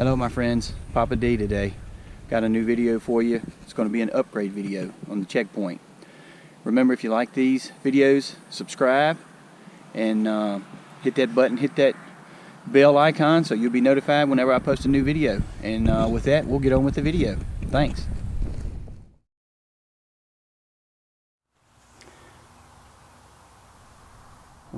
Hello my friends, Papa D today. Got a new video for you. It's going to be an upgrade video on the Checkpoint. Remember, if you like these videos, subscribe and hit that button, hit that bell icon so you'll be notified whenever I post a new video. And with that, we'll get on with the video. Thanks.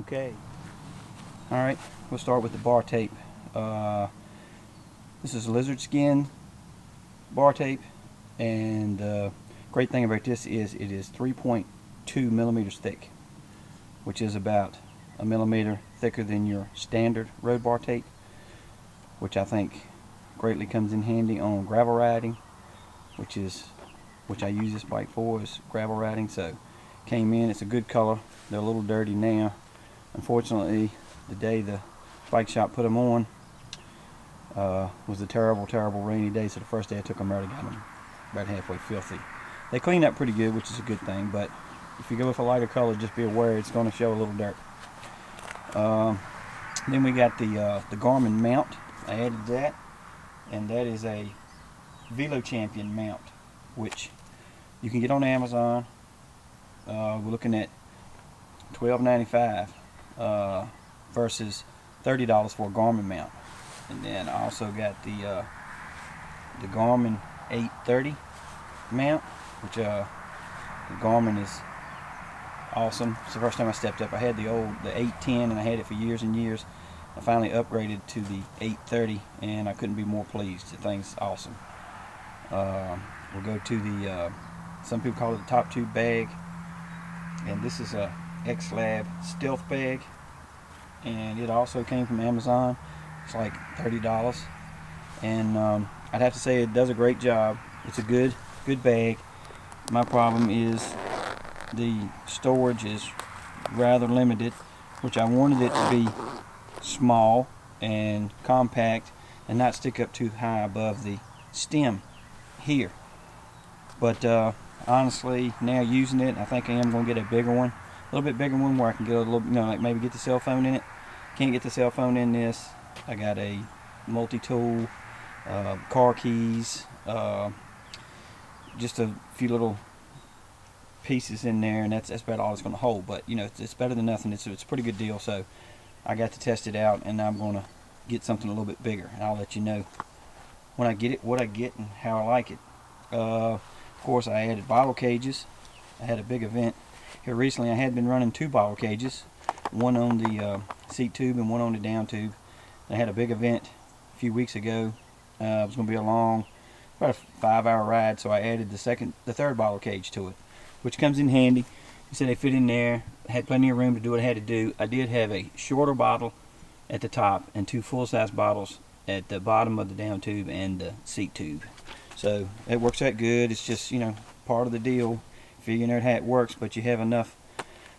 Okay. Alright, we'll start with the bar tape. This is lizard skin bar tape, and the great thing about this is it is 3.2 millimeters thick, which is about a millimeter thicker than your standard road bar tape, which I think greatly comes in handy on gravel riding, which I use this bike for, is gravel riding. So came in, it's a good color. They're a little dirty now. Unfortunately, the day the bike shop put them on was a terrible rainy day, so the first day I took them out, I got them about halfway filthy. They clean up pretty good, which is a good thing, but if you go with a lighter color, just be aware it's going to show a little dirt. Then we got the Garmin mount. I added that, and that is a Velo Champion mount, which you can get on Amazon. We're looking at $12.95 versus $30 for a Garmin mount. And then I also got the Garmin 830 mount, which the Garmin is awesome. It's the first time I stepped up. I had the 810 and I had it for years and years. I finally upgraded to the 830 and I couldn't be more pleased. The thing's awesome. We'll go to the some people call it the top tube bag, and this is a X-Lab stealth bag, and it also came from Amazon. It's like $30, and I'd have to say it does a great job. It's a good bag. My problem is the storage is rather limited, which I wanted it to be small and compact and not stick up too high above the stem here. But honestly, now using it, I think I am going to get a bigger one, a little bit bigger one, where I can get a little, like maybe get the cell phone in it. Can't get the cell phone in this. I got a multi-tool, car keys, just a few little pieces in there, and that's about all it's going to hold. But it's better than nothing. It's a pretty good deal. So I got to test it out, and I'm going to get something a little bit bigger, and I'll let you know when I get it what I get and how I like it. Of course, I added bottle cages. I had a big event here recently. I had been running 2 bottle cages, one on the seat tube and one on the down tube. I had a big event a few weeks ago. It was going to be about a 5-hour ride, so I added the third bottle cage to it, which comes in handy. He said they fit in there. I had plenty of room to do what I had to do. I did have a shorter bottle at the top and 2 full-size bottles at the bottom of the down tube and the seat tube. So it works out good. It's just part of the deal, figuring out how it works, but you have enough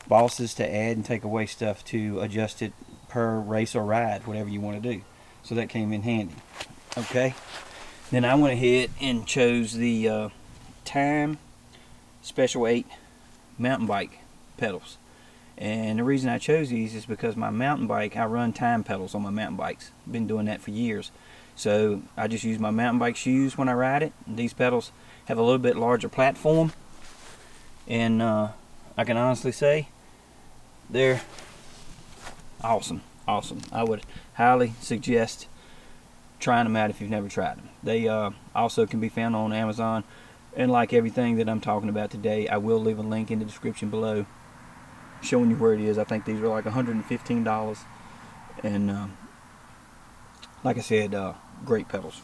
bosses to add and take away stuff to adjust it per race or ride, whatever you want to do. So that came in handy. Okay, then I went ahead and chose the Time Special 8 mountain bike pedals, and the reason I chose these is because my mountain bike, I run Time pedals on my mountain bikes. I've been doing that for years, so I just use my mountain bike shoes when I ride it. These pedals have a little bit larger platform, and I can honestly say they're awesome. I would highly suggest trying them out if you've never tried them. They also can be found on Amazon, and like everything that I'm talking about today, I will leave a link in the description below showing you where it is. I think these are like $115, and like I said, great pedals.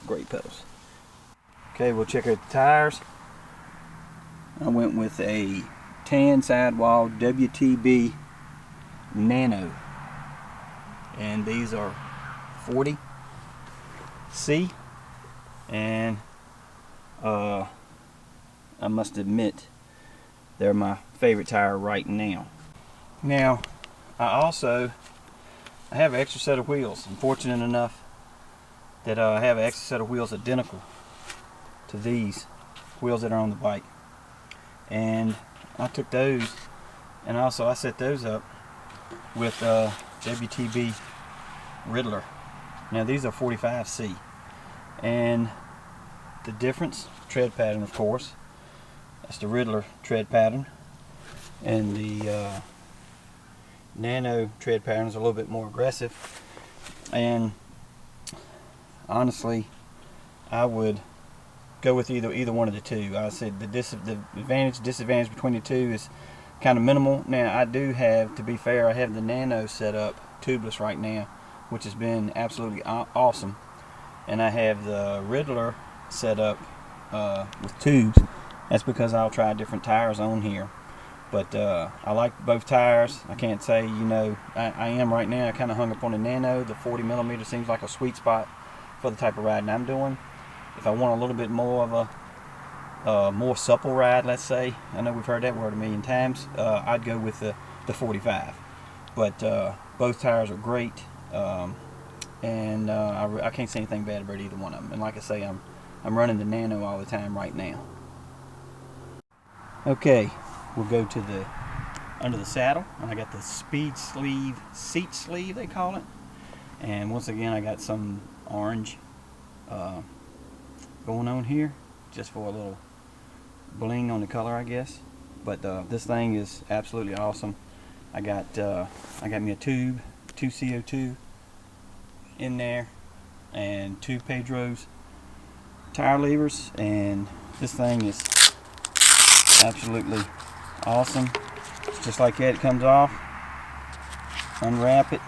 Okay, we'll check out the tires. I went with a tan sidewall WTB Nano, and these are 40C, and I must admit they're my favorite tire right now. Now I have an extra set of wheels. I'm fortunate enough that I have an extra set of wheels identical to these wheels that are on the bike, and I took those, and also I set those up with WTB Riddler. Now these are 45C, And the difference, tread pattern of course, that's the Riddler tread pattern, and the Nano tread pattern is a little bit more aggressive. And honestly, I would go with either one of the two. I said the advantage disadvantage between the two is kind of minimal. Now I do have, to be fair, I have the Nano set up tubeless right now, which has been absolutely awesome, and I have the Riddler set up with tubes. That's because I'll try different tires on here, but I like both tires. I can't say, you know, I am right now kind of hung up on the Nano. The 40mm seems like a sweet spot for the type of riding I'm doing. If I want a little bit more of a more supple ride, let's say, I know we've heard that word a million times, I'd go with the 45. But both tires are great, and I can't say anything bad about either one of them. And like I say, I'm running the Nano all the time right now. Okay, we'll go to the under the saddle, and I got the seat sleeve they call it. And once again, I got some orange going on here, just for a little bling on the color, I guess. But this thing is absolutely awesome. I got me a tube, 2 CO2 in there, and 2 Pedro's tire levers, and this thing is absolutely awesome. It's just like that. It comes off, unwrap it,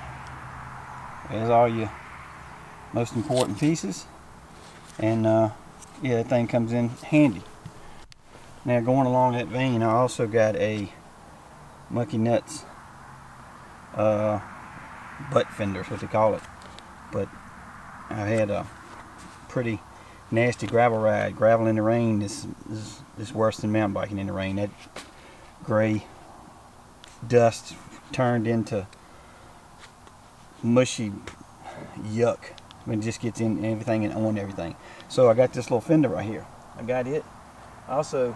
there's all your most important pieces, and yeah, that thing comes in handy. Now, going along that vein, I also got a Mucky Nuts butt fenders, what they call it. But I had a pretty nasty gravel ride. Gravel in the rain is worse than mountain biking in the rain. That gray dust turned into mushy yuck when it just gets in everything and on everything. So I got this little fender right here. I got it. I also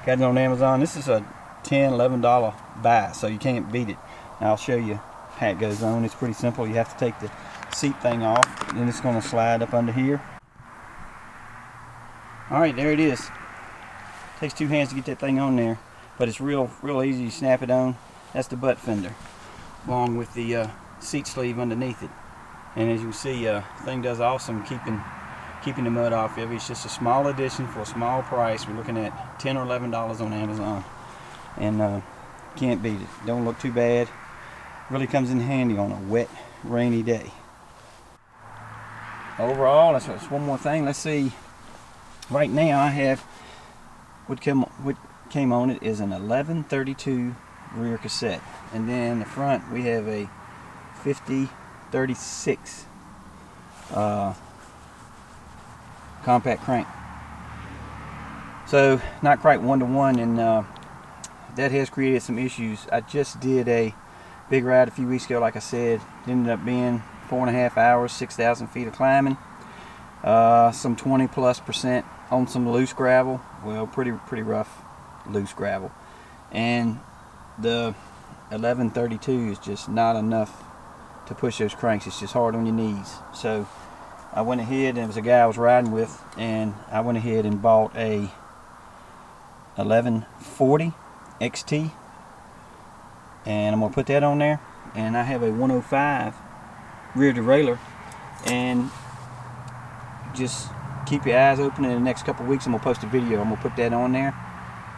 got it on Amazon. This is a $10, $11 buy, so you can't beat it. Now I'll show you how it goes on. It's pretty simple. You have to take the seat thing off, and then it's going to slide up under here. Alright, there it is. Takes 2 hands to get that thing on there, but it's real easy. You snap it on. That's the butt fender, along with the seat sleeve underneath it. And as you can see, the thing does awesome keeping the mud off of it. It's just a small addition for a small price. We're looking at $10 or $11 on Amazon, and can't beat it. Don't look too bad. Really comes in handy on a wet, rainy day. Overall, that's one more thing. Let's see. Right now, I have what came on it is an 1132 rear cassette, and then the front we have a 5036 compact crank. So not quite 1-to-1, and that has created some issues. I just did a big ride a few weeks ago, like I said. It ended up being 4.5 hours, 6,000 feet of climbing, some 20+% on some loose gravel. Well, pretty rough loose gravel, and the 1132 is just not enough to push those cranks. It's just hard on your knees. So I went ahead, and it was a guy I was riding with, and I went ahead and bought a 1140 XT, and I'm gonna put that on there. And I have a 105 rear derailleur, and just keep your eyes open. In the next couple weeks I'm gonna post a video. I'm gonna put that on there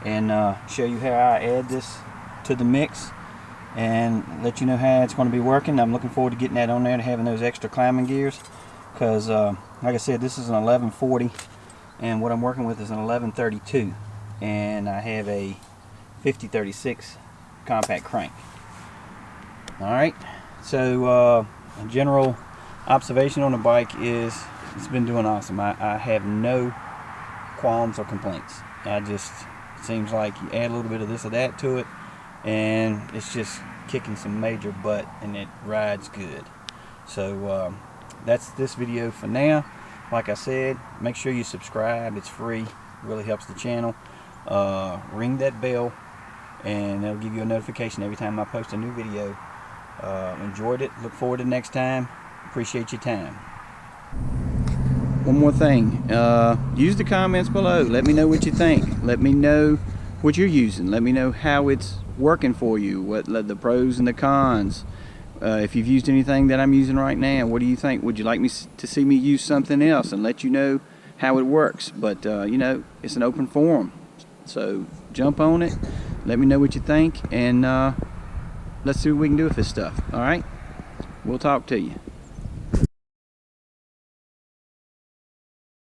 and show you how I add this to the mix, and let you know how it's going to be working. I'm looking forward to getting that on there, to having those extra climbing gears, because like I said, this is an 1140, and what I'm working with is an 1132, and I have a 5036 compact crank. Alright, so a general observation on the bike is it's been doing awesome. I have no qualms or complaints. It seems like you add a little bit of this or that to it, and it's just kicking some major butt, and it rides good. So that's this video for now. Like I said, make sure you subscribe. It's free. It really helps the channel. Ring that bell, and it'll give you a notification every time I post a new video. Enjoyed it. Look forward to next time. Appreciate your time. one more thing. Use the comments below. Let me know what you think. Let me know what you're using. Let me know how it's working for you. What the pros and the cons. If you've used anything that I'm using right now, what do you think? Would you like me to see me use something else and let you know how it works? But you know, it's an open forum, so jump on it. Let me know what you think, and let's see what we can do with this stuff. All right, we'll talk to you.